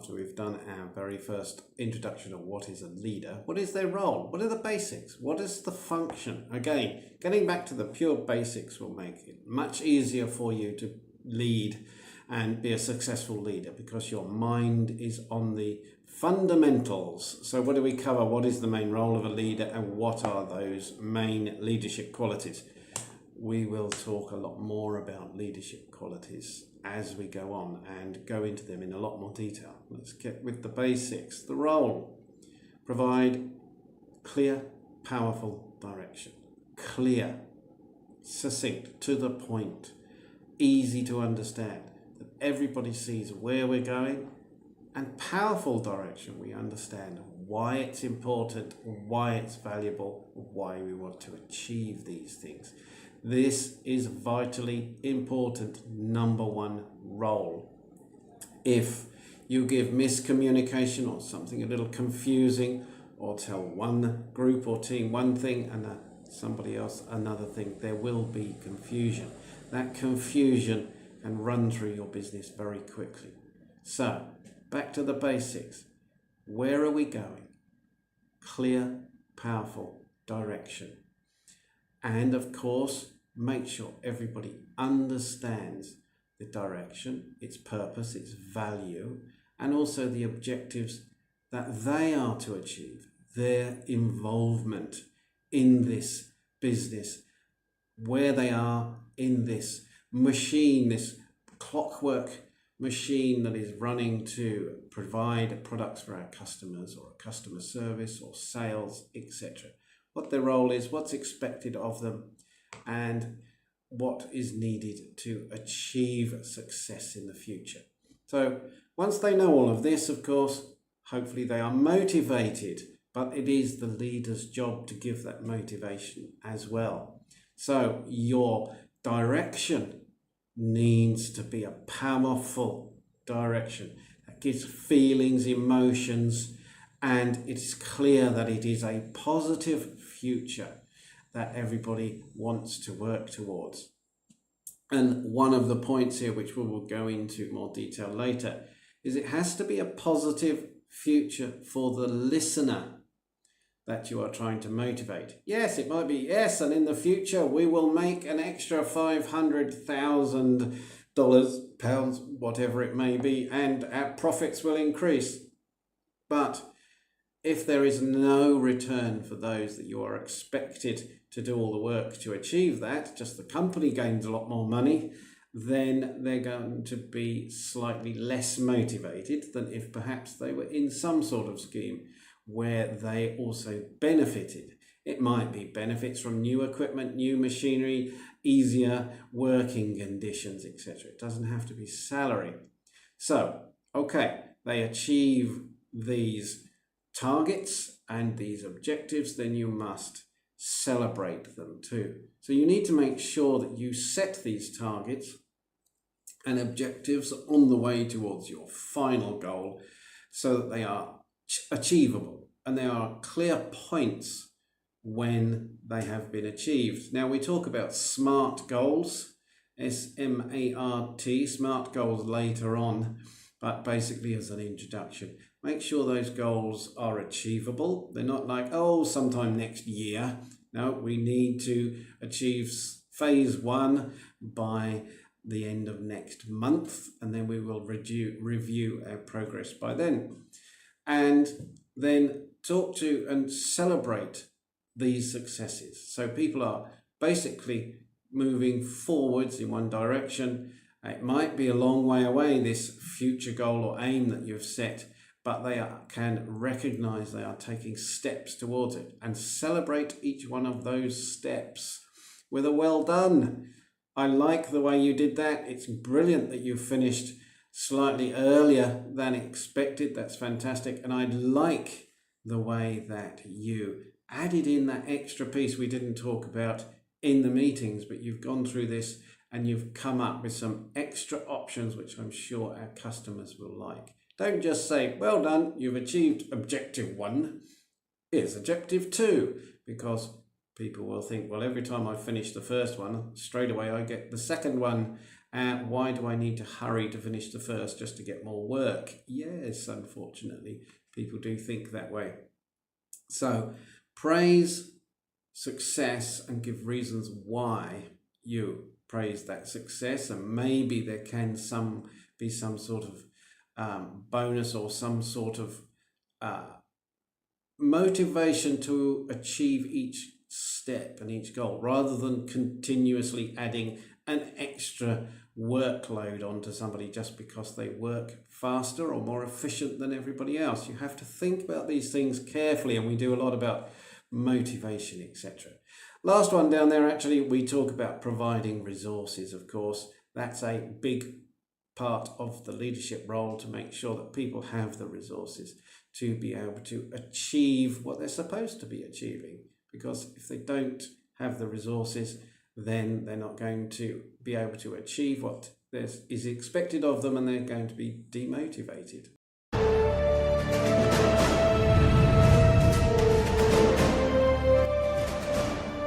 after we've done our very first introduction of what is a leader, what is their role, what are the basics, what is the function. Again, getting back to the pure basics will make it much easier for you to lead and be a successful leader, because your mind is on the fundamentals. So what do we cover? What is the main role of a leader, and what are those main leadership qualities? We will talk a lot more about leadership qualities as we go on and go into them in a lot more detail. Let's get with the basics. The role: provide clear, powerful direction. Clear, succinct, to the point, easy to understand, that everybody sees where we're going. And powerful direction, we understand why it's important, why it's valuable, why we want to achieve these things. This is vitally important, number one role. If you give miscommunication or something a little confusing, or tell one group or team one thing and somebody else another thing, there will be confusion. That confusion can run through your business very quickly. So, back to the basics. Where are we going? Clear, powerful direction. And of course, make sure everybody understands the direction, its purpose, its value, and also the objectives that they are to achieve, their involvement in this business, where they are in this machine, this clockwork machine that is running to provide products for our customers, or a customer service or sales, etc. What their role is, what's expected of them, and what is needed to achieve success in the future. So once they know all of this, of course, hopefully they are motivated, but it is the leader's job to give that motivation as well. So your direction needs to be a powerful direction that gives feelings, emotions, and it's clear that it is a positive future that everybody wants to work towards. And one of the points here, which we will go into more detail later, is it has to be a positive future for the listener that you are trying to motivate. Yes, it might be, yes, and in the future we will make an extra $500,000, pounds, whatever it may be, and our profits will increase. But if there is no return for those that you are expected to do all the work to achieve that, just the company gains a lot more money, then they're going to be slightly less motivated than if perhaps they were in some sort of scheme where they also benefited. It might be benefits from new equipment, new machinery, easier working conditions, etc. It doesn't have to be salary. So, okay, they achieve these targets and these objectives, then you must celebrate them too. So you need to make sure that you set these targets and objectives on the way towards your final goal so that they are achievable and there are clear points when they have been achieved. Now we talk about SMART goals, S-M-A-R-T, SMART goals later on, but basically as an introduction. Make sure those goals are achievable. They're not like, oh, sometime next year. No, we need to achieve phase 1 by the end of next month, and then we will review our progress by then. And then talk to and celebrate these successes. So people are basically moving forwards in one direction. It might be a long way away, this future goal or aim that you've set, but they can recognize they are taking steps towards it and celebrate each one of those steps with a well done. I like the way you did that. It's brilliant that you finished slightly earlier than expected. That's fantastic. And I like the way that you added in that extra piece we didn't talk about in the meetings, but you've gone through this and you've come up with some extra options which I'm sure our customers will like. Don't just say, well done, you've achieved objective 1. Here's objective 2, because People will think, well, every time I finish the first one, straight away I get the second one. Why do I need to hurry to finish the first just to get more work? Yes, unfortunately, people do think that way. So praise success and give reasons why you praise that success, and maybe there can be some sort of bonus or some sort of motivation to achieve each step and each goal, rather than continuously adding an extra workload onto somebody just because they work faster or more efficient than everybody else. You have to think about these things carefully, and we do a lot about motivation, etc. Last one down there, actually, we talk about providing resources. Of course, that's a big part of the leadership role, to make sure that people have the resources to be able to achieve what they're supposed to be achieving. Because if they don't have the resources, then they're not going to be able to achieve what is expected of them, and they're going to be demotivated.